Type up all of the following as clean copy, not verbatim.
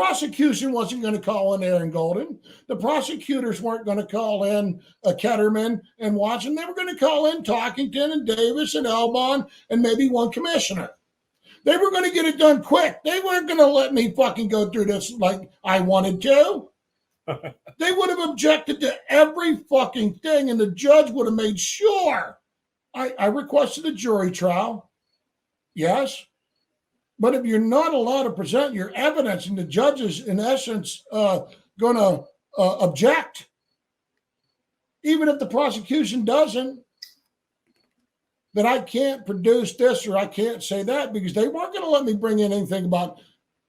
prosecution wasn't going to call in Aaron Golden. The prosecutors weren't going to call in Ketterman and Watson. They were going to call in Talkington and Davis and Elbon and maybe one commissioner. They were going to get it done quick. They weren't going to let me fucking go through this like I wanted to. They would have objected to every fucking thing, and the judge would have made sure. I requested a jury trial. Yes. But if you're not allowed to present your evidence and the judge is, in essence, going to object, even if the prosecution doesn't, that I can't produce this or I can't say that, because they weren't going to let me bring in anything about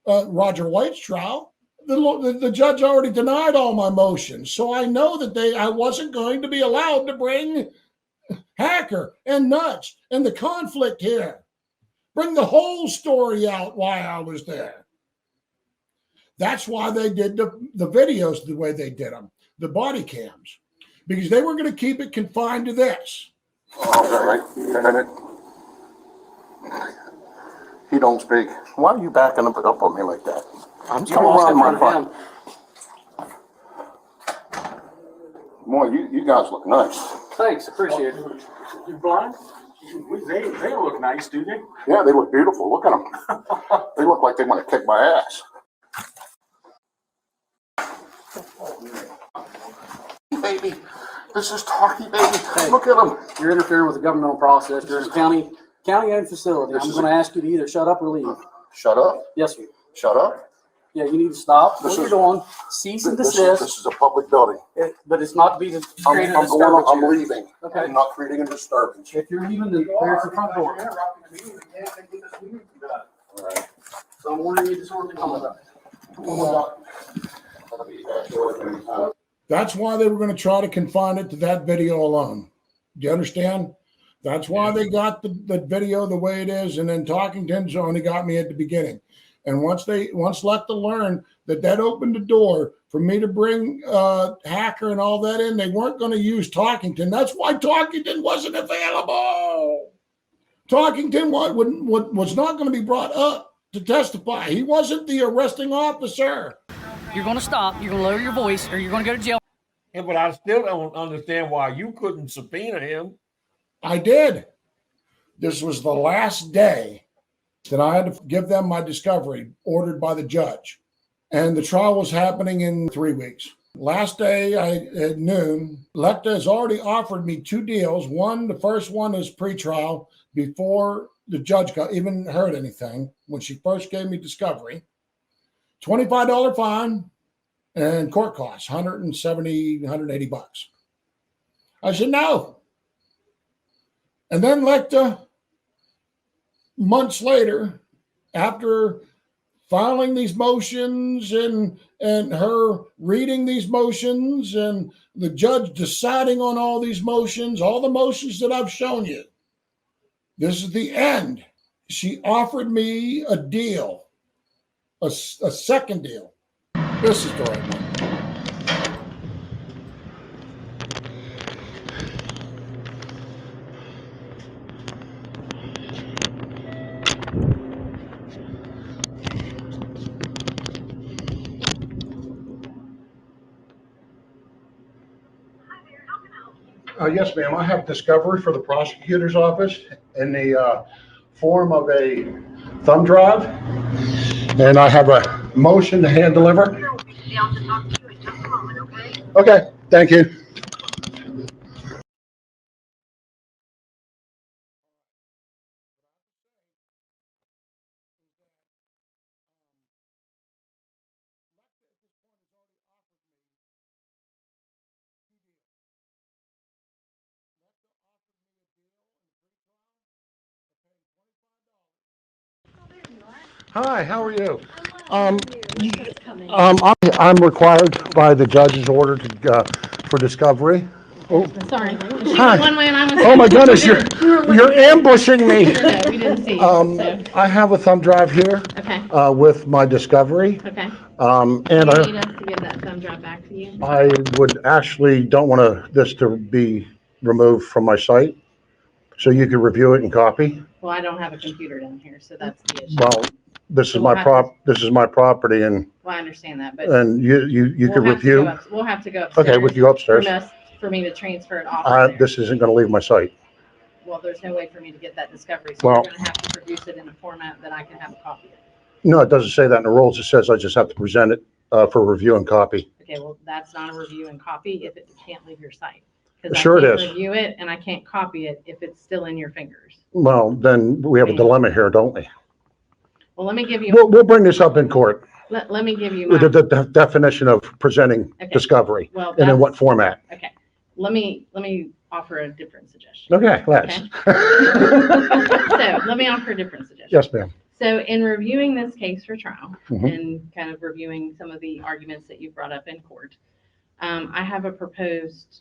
Roger White's trial. The judge already denied all my motions. So I know that I wasn't going to be allowed to bring Hacker and Nuts and the conflict here. Bring the whole story out why I was there. That's why they did the videos the way they did them, the body cams, because they were going to keep it confined to this. All right. He don't speak. Why are you backing up on me like that? I'm Come around my front. Boy, you guys look nice. Thanks, appreciate it. You blind? They look nice, do they? Yeah, they look beautiful. Look at them. They look like they want to kick my ass. Baby, this is Talkie, baby. Hey, look at them. You're interfering with the governmental process. You're in a county-owned facility. I'm going to ask you to either shut up or leave. Shut up? Yes, sir. Shut up? Yeah, you need to stop what you're doing. Cease and desist. This is a public building. But it's not to be creating a disturbance. I'm leaving. Okay. I'm not creating a disturbance. If you're leaving, then there's the front door. All right. So I'm ordering you disorderly conduct. That's why they were going to try to confine it to that video alone. Do you understand? That's why they got the video the way it is, and then Talkington's only got me at the beginning. And once Lecter learned that opened the door for me to bring Hacker and all that in, they weren't going to use Talkington. That's why Talkington wasn't available. Talkington was not going to be brought up to testify. He wasn't the arresting officer. You're going to stop, you're going to lower your voice, or you're going to go to jail. Yeah, but I still don't understand why you couldn't subpoena him. I did. This was the last day that I had to give them my discovery ordered by the judge. And the trial was happening in 3 weeks. Last day at noon, Lecter has already offered me 2 deals. The first one is pretrial before the judge even heard anything when she first gave me discovery. $25 fine and court costs, $170, $180. I said, no. And then Lecter, months later, after filing these motions and her reading these motions and the judge deciding on all these motions, all the motions that I've shown you, this is the end. She offered me a deal, a second deal. This is the right one. Yes, ma'am. I have discovery for the prosecutor's office in the form of a thumb drive, and I have a motion to hand deliver. Okay, thank you. Hi, how are you? I'm required by the judge's order for discovery. Oh, sorry. Hi. One way and I was Oh my goodness, you're ambushing me. No, we didn't see you, so. I have a thumb drive here. Okay. With my discovery. Okay. And you need us to give that thumb drive back to you? I would actually don't want this to be removed from my site, so you can review it and copy. Well, I don't have a computer down here, so that's the issue. Well, this is So my we'll have this is my property, and Well, I understand that, but. you could we'll have to go review. up- We'll have to go upstairs. Okay, with you upstairs. For me to transfer it off of there. This isn't going to leave my site. Well, there's no way for me to get that discovery, so Well- you're gonna have to produce it in a format that I can have a copy of. No, it doesn't say that in the rules. It says I just have to present it for review and copy. Okay, well, that's not a review and copy if it can't leave your site. 'Cause I Sure it can't is. Review it and I can't copy it if it's still in your fingers. Well, then we have a dilemma here, don't we? Well, let me give you, We'll bring this up in court. let me give you The, my, the definition of presenting Okay. discovery well, and in that's, what format. okay. Let me offer a different suggestion. Okay, let's. So let me offer a different suggestion. Yes, ma'am. So in reviewing this case for trial Mhm. and kind of reviewing some of the arguments that you brought up in court, I have a proposed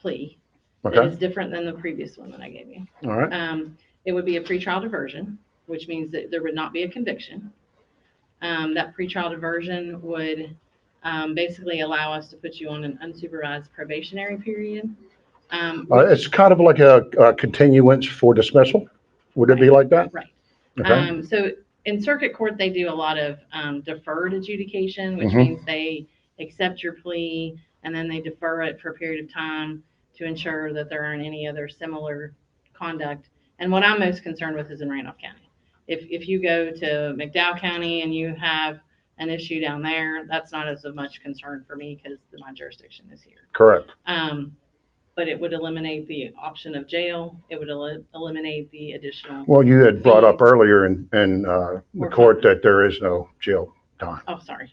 plea that Okay, is different than the previous one that I gave you. all right. It would be a pretrial diversion, which means that there would not be a conviction. That pretrial diversion would basically allow us to put you on an unsupervised probationary period. It's kind of like a continuance for dismissal. Would it be like that? Right. Okay, So in circuit court, they do a lot of deferred adjudication, which Mhm. means they accept your plea and then they defer it for a period of time to ensure that there aren't any other similar conduct. And what I'm most concerned with is in Randolph County. If you go to McDowell County and you have an issue down there, that's not as much concern for me because my jurisdiction is here. correct. But it would eliminate the option of jail. It would eliminate the additional. Well, you had brought up fees. earlier in the Or court fine. that there is no jail time. Oh, sorry.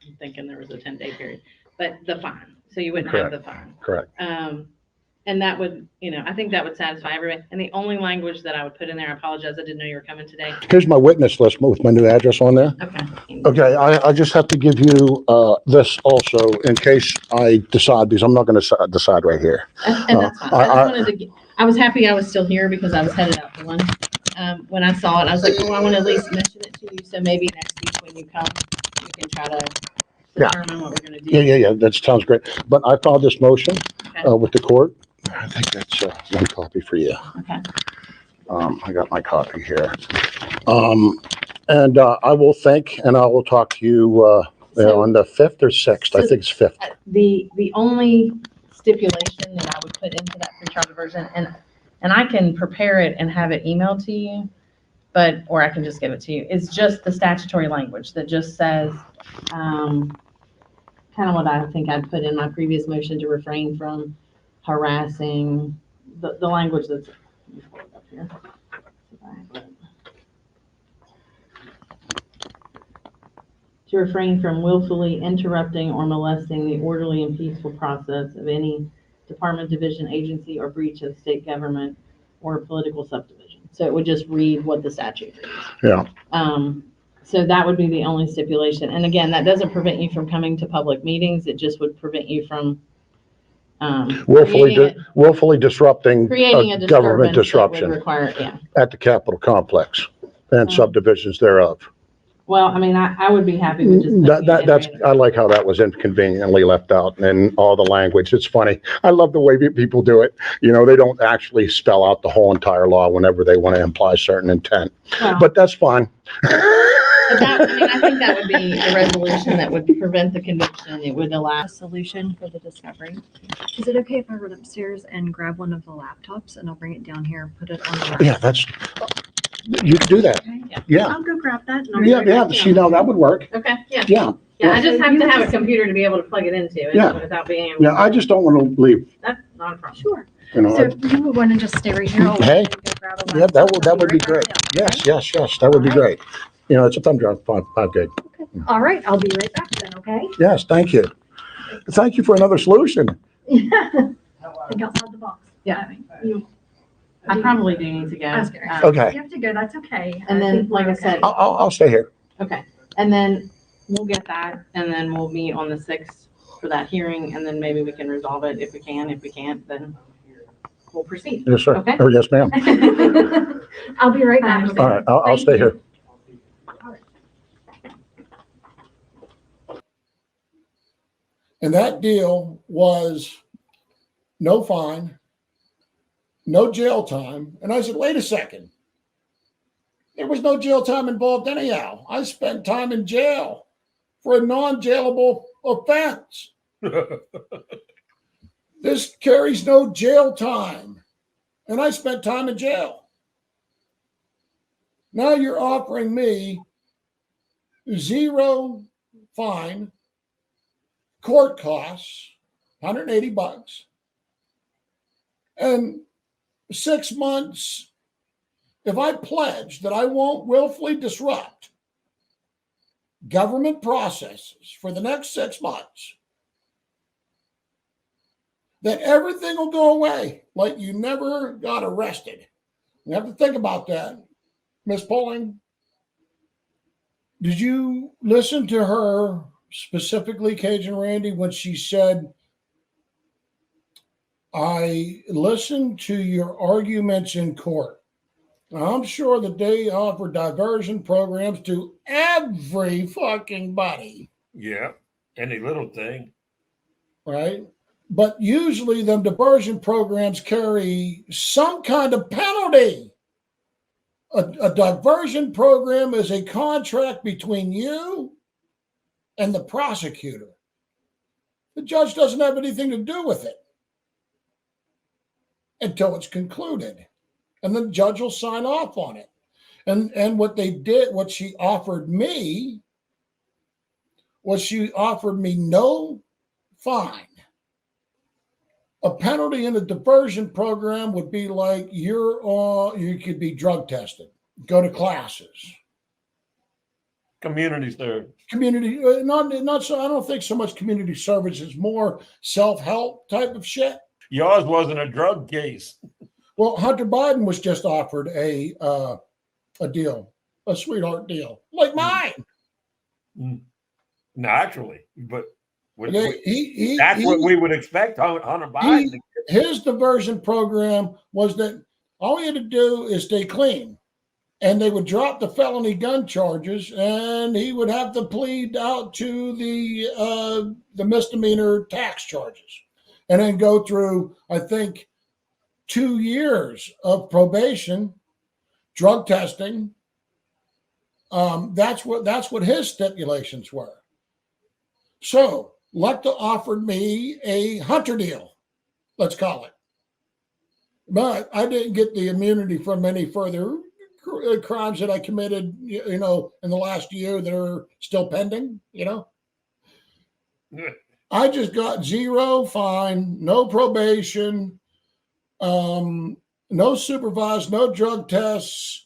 I'm thinking there was a 10-day period, but the fine. So you wouldn't have the fine. Correct. And that would, I think that would satisfy everybody. And the only language that I would put in there, I apologize, I didn't know you were coming today. Here's my witness list with my new address on there. Okay. Okay, I just have to give you this also in case I decide, because I'm not going to decide right here. And that's fine. I just wanted to, I was happy I was still here because I was headed out for lunch. When I saw it, I was like, well, I want to at least mention it to you. So maybe next week when you come, we can try to determine what we're going to do. Yeah, that sounds great. But I filed this motion Okay. with the court. I think that's one copy for you. Okay. I got my copy here. And I will think, and I will talk to you, So- on the 5th or 6th. I So- think it's 5th. The only stipulation that I would put into that pretrial diversion, and I can prepare it and have it emailed to you, or I can just give it to you, is just the statutory language that just says, kind of what I think I'd put in my previous motion to refrain from harassing, the language that's, let me pull it up here. To refrain from willfully interrupting or molesting the orderly and peaceful process of any department, division, agency, or breach of state government or political subdivision. So it would just read what the statute is. Yeah. So that would be the only stipulation. And again, that doesn't prevent you from coming to public meetings. It just would prevent you from Willfully disrupting creating a government disturbance that would disruption require, yeah. at the Capitol complex and subdivisions thereof. Well, I mean, I would be happy with just. That's, I like how that was inconveniently left out and all the language. It's funny. I love the way people do it. They don't actually spell out the whole entire law whenever they want to imply certain intent, Well, but that's fine. I think that would be a resolution that would prevent the conviction. It would allow. A solution for the discovery. Is it okay if I run upstairs and grab one of the laptops and I'll bring it down here and put it on the laptop? Yeah, you can do that. Okay. Yeah. I'll go grab that. And I'll Yeah, be right back. see, now that would work. Okay, yeah. Yeah, Yeah, I just have to have a computer to be able to plug it into it Yeah. without being able. yeah, I just don't want to leave, That's not a problem. Sure. you know. So you would want to just stay right here. I'll Hey. go grab a Yeah, laptop. that would be I'll great. right back. Yes, that would be great. It's a thumb drive, 5 gig. All right, I'll be right back then, okay? Yes, thank you. Thank you for another solution. Think outside the box. Yeah. You I probably do need to go. Ask her. Okay, have to go, that's okay. And then, think like we're I said, okay. I'll stay here. Okay, and then we'll get that, and then we'll meet on the 6th for that hearing, and then maybe we can resolve it if we can. If we can't, then we'll proceed. Yes, sir. Okay. Or yes, ma'am. I'll be right back. Okay. All right, I'll Thank stay you. here. And that deal was no fine, no jail time. And I said, wait a second. There was no jail time involved anyhow. I spent time in jail for a non-jailable offense. This carries no jail time. And I spent time in jail. Now you're offering me 0 fine, court costs, $180, and 6 months if I pledge that I won't willfully disrupt government processes for the next 6 months, that everything will go away like you never got arrested. You have to think about that, Miss Polling. Did you listen to her specifically, Cajun Randy, when she said, I listened to your arguments in court. I'm sure that they offer diversion programs to every fucking body. Yeah, any little thing. Right? But usually the diversion programs carry some kind of penalty. A diversion program is a contract between you and the prosecutor. The judge doesn't have anything to do with it until it's concluded. And the judge will sign off on it. And what they did, what she offered me, was she offered me no fine. A penalty in a diversion program would be like you could be drug tested, go to classes. Community service. Community, not so. I don't think so much community service. It's more self-help type of shit. Yours wasn't a drug case. Well, Hunter Biden was just offered a deal, a sweetheart deal, like mine. Naturally, but Okay, that's what we would expect Hunter Biden. His diversion program was that all he had to do is stay clean, and they would drop the felony gun charges, and he would have to plead out to the misdemeanor tax charges, and then go through, I think, 2 years of probation, drug testing. That's what his stipulations were. So Lecter offered me a Hunter deal, let's call it. But I didn't get the immunity from any further crimes that I committed, in the last year that are still pending, I just got 0 fine, no probation, no supervised, no drug tests.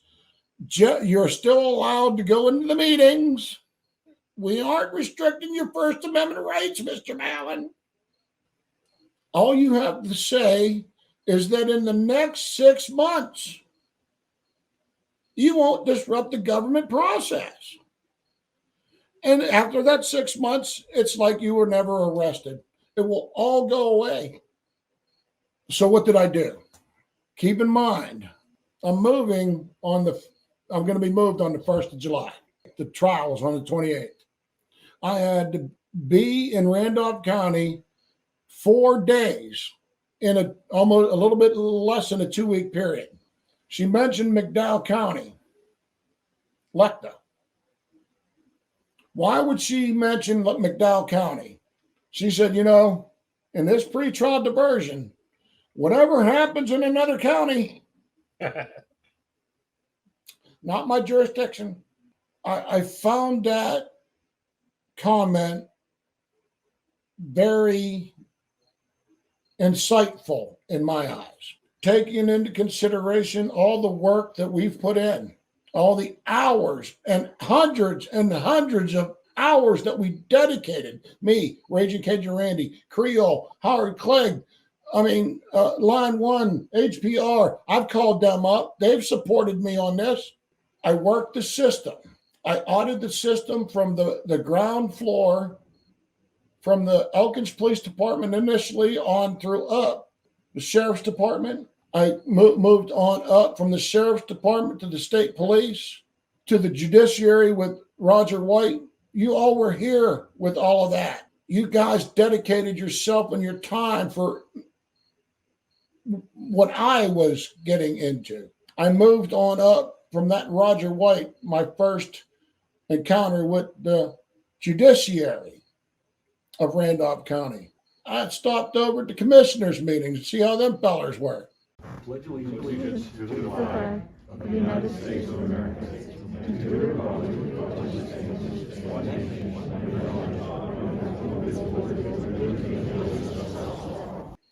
You're still allowed to go into the meetings. We aren't restricting your First Amendment rights, Mr. Mallon. All you have to say is that in the next 6 months, you won't disrupt the government process. And after that 6 months, it's like you were never arrested. It will all go away. So what did I do? Keep in mind, I'm going to be moved on the 1st of July. The trial was on the 28th. I had to be in Randolph County 4 days in almost a little bit less than a 2-week period. She mentioned McDowell County, Lecter. Why would she mention McDowell County? She said, in this pretrial diversion, whatever happens in another county, not my jurisdiction. I found that comment very insightful in my eyes, taking into consideration all the work that we've put in, all the hours and hundreds of hours that we dedicated. Me, Raging Cajun Randy, Creole, Howard Clegg, Line 1, HPR. I've called them up. They've supported me on this. I worked the system. I audited the system from the ground floor, from the Elkins Police Department initially on through up the Sheriff's Department. I moved on up from the Sheriff's Department to the State Police, to the Judiciary with Roger White. You all were here with all of that. You guys dedicated yourself and your time for what I was getting into. I moved on up from that Roger White, my first encounter with the judiciary of Randolph County. I had stopped over at the commissioners' meeting to see how them fellers were.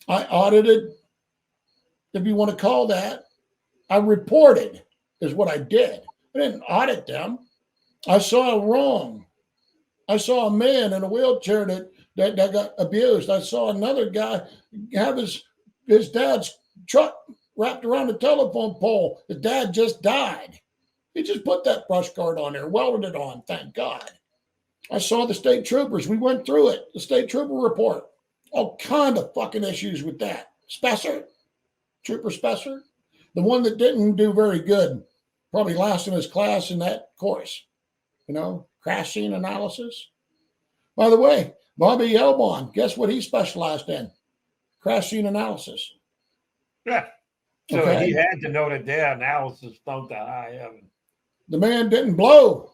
I audited, if you want to call that. I reported is what I did. I didn't audit them. I saw wrong. I saw a man in a wheelchair that got abused. I saw another guy have his dad's truck wrapped around a telephone pole. His dad just died. He just put that brush guard on there, welded it on, thank God. I saw the state troopers. We went through it, the state trooper report. All kind of fucking issues with that. Spesser, Trooper Spesser, the one that didn't do very good, probably last in his class in that course. You know, crash scene analysis. By the way, Bobby Elbon, guess what he specialized in? Crash scene analysis. Yeah. So Okay. he had to know that their analysis stunk to high heaven. The man didn't blow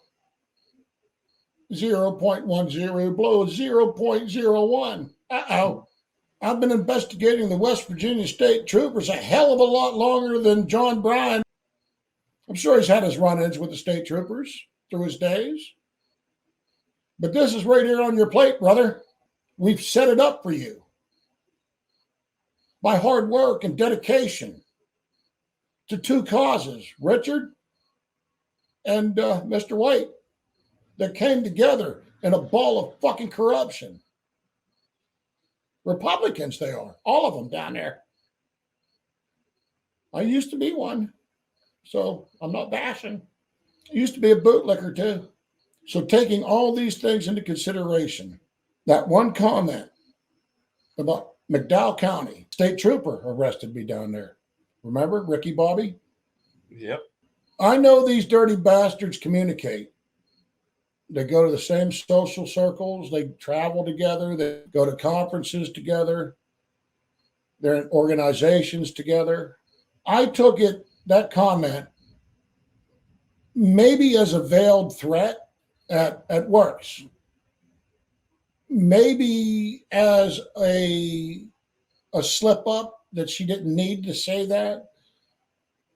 0.10, blow 0.01. Uh-oh. I've been investigating the West Virginia State Troopers a hell of a lot longer than John Bryan. I'm sure he's had his run-ins with the state troopers through his days. But this is right here on your plate, brother. We've set it up for you by hard work and dedication to two causes, Richard and Mr. White, that came together in a ball of fucking corruption. Republicans, they are, all of them down there. I used to be one, so I'm not bashing. I used to be a bootlicker too. So taking all these things into consideration, that one comment about McDowell County, state trooper arrested me down there. Remember Ricky Bobby? Yep. I know these dirty bastards communicate. They go to the same social circles. They travel together. They go to conferences together. They're in organizations together. I took it, that comment, maybe as a veiled threat at works. Maybe as a slip up that she didn't need to say that.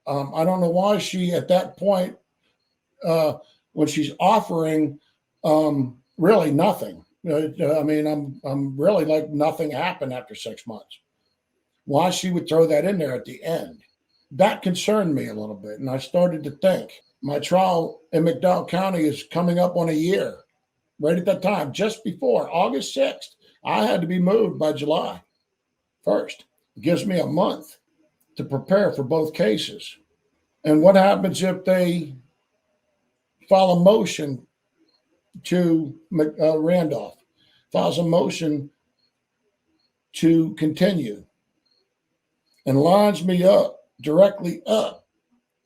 I don't know why she, at that point, when she's offering really nothing. I mean, I'm really like nothing happened after 6 months. Why she would throw that in there at the end. That concerned me a little bit. And I started to think, my trial in McDowell County is coming up on a year. Right at that time, just before August 6th, I had to be moved by July 1st. It gives me a month to prepare for both cases. And what happens if they file a motion to Randolph, files a motion to continue and lines me up, directly up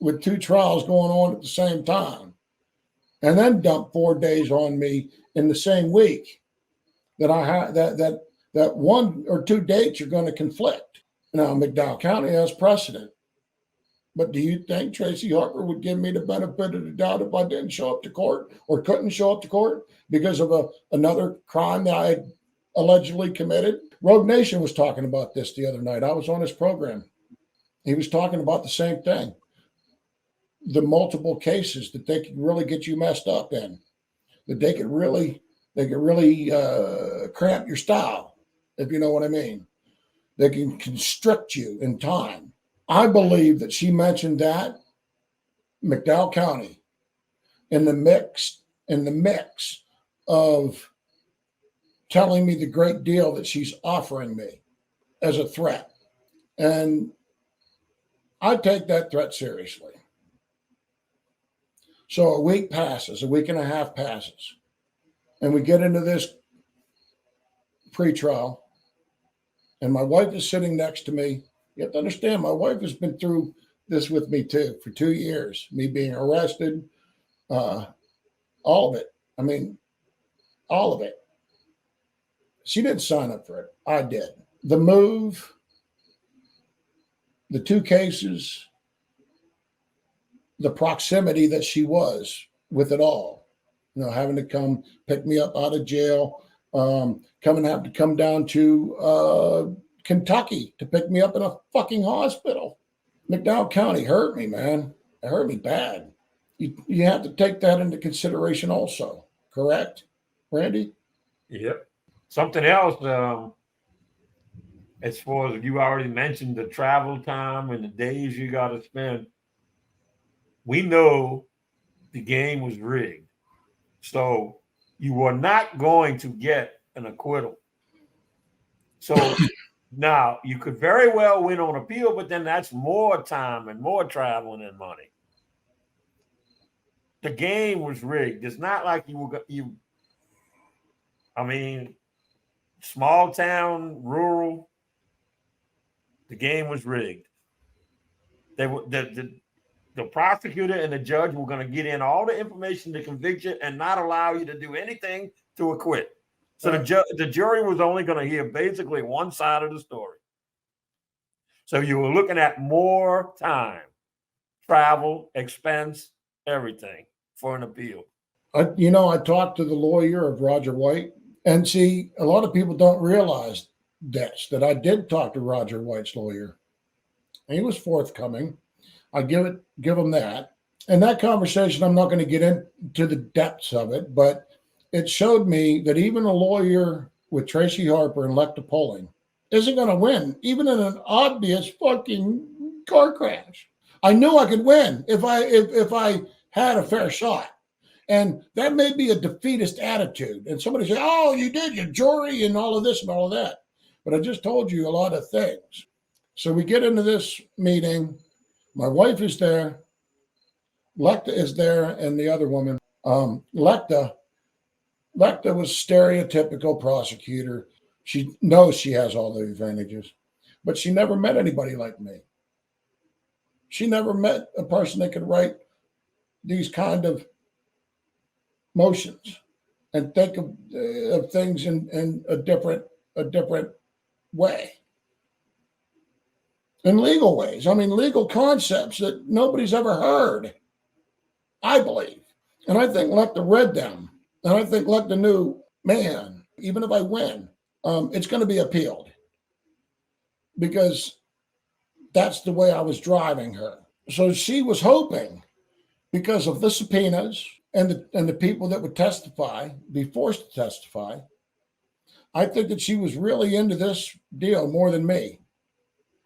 with two trials going on at the same time, and then dump 4 days on me in the same week that I had that 1 or 2 dates are going to conflict. Now, McDowell County has precedent. But do you think Tracy Harper would give me the benefit of the doubt if I didn't show up to court or couldn't show up to court because of another crime that I had allegedly committed? Rogue Nation was talking about this the other night. I was on his program. He was talking about the same thing. The multiple cases that they could really get you messed up in, that they could really cramp your style, if you know what I mean. They can constrict you in time. I believe that she mentioned that McDowell County in the mix of telling me the great deal that she's offering me as a threat. And I take that threat seriously. So a week passes, a week and a half passes, and we get into this pretrial, and my wife is sitting next to me. You have to understand, my wife has been through this with me too for 2 years, me being arrested, all of it. I mean, all of it. She didn't sign up for it. I did. The move, the 2 cases, the proximity that she was with it all. You know, having to come pick me up out of jail, have to come down to Kentucky to pick me up in a fucking hospital. McDowell County hurt me, man. It hurt me bad. You have to take that into consideration also, correct, Randy? Yep. Something else, as far as you already mentioned the travel time and the days you got to spend, we know the game was rigged. So you were not going to get an acquittal. So now you could very well win on appeal, but then that's more time and more traveling and money. The game was rigged. It's not like I mean, small town, rural, the game was rigged. They were the prosecutor and the judge were going to get in all the information to convict you and not allow you to do anything to acquit. So the jury was only going to hear basically one side of the story. So you were looking at more time, travel, expense, everything for an appeal. I talked to the lawyer of Roger White, and see, a lot of people don't realize that I did talk to Roger White's lawyer. And he was forthcoming. I give him that. And that conversation, I'm not going to get into the depths of it, but it showed me that even a lawyer with Tracy Harper and Lecter Polling isn't going to win, even in an obvious fucking car crash. I knew I could win if I had a fair shot. And that may be a defeatist attitude. And somebody say, oh, you did your jury and all of this and all of that. But I just told you a lot of things. So we get into this meeting. My wife is there. Lecter is there, and the other woman. Lecter was stereotypical prosecutor. She knows she has all the advantages, but she never met anybody like me. She never met a person that could write these kind of motions and think of things in a different way. In legal ways. I mean, legal concepts that nobody's ever heard, I believe. And I think Lecter read them. And I think Lecter knew, man, even if I win, it's going to be appealed. Because that's the way I was driving her. So she was hoping, because of the subpoenas and the people that would testify, be forced to testify, I think that she was really into this deal more than me.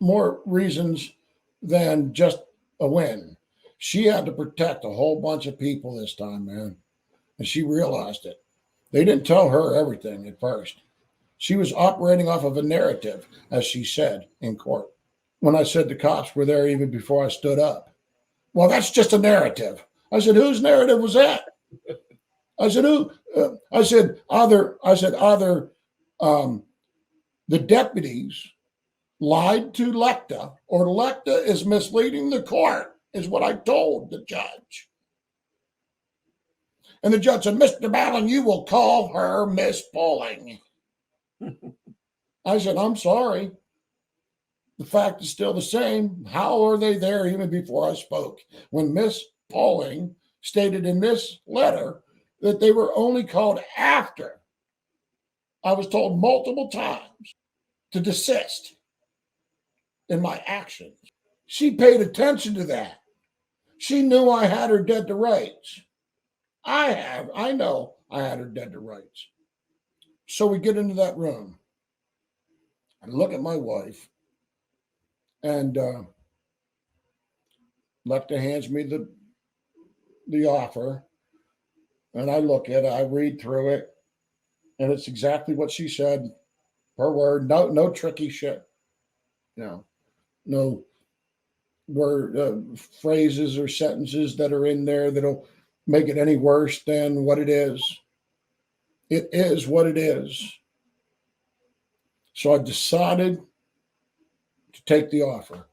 More reasons than just a win. She had to protect a whole bunch of people this time, man. And she realized it. They didn't tell her everything at first. She was operating off of a narrative, as she said in court. When I said the cops were there even before I stood up. Well, that's just a narrative. I said, whose narrative was that? I said, who? Either the deputies lied to Lecter, or Lecter is misleading the court, is what I told the judge. And the judge said, Mr. Ballin, you will call her Miss Polling. I said, I'm sorry. The fact is still the same. How are they there even before I spoke? When Miss Polling stated in this letter that they were only called after I was told multiple times to desist in my actions. She paid attention to that. She knew I had her dead to rights. I know I had her dead to rights. So we get into that room. I look at my wife, and Lecter hands me the offer, and I look at it, I read through it, and it's exactly what she said, per word. No tricky shit. No word phrases or sentences that are in there that'll make it any worse than what it is. It is what it is. So I decided to take the offer.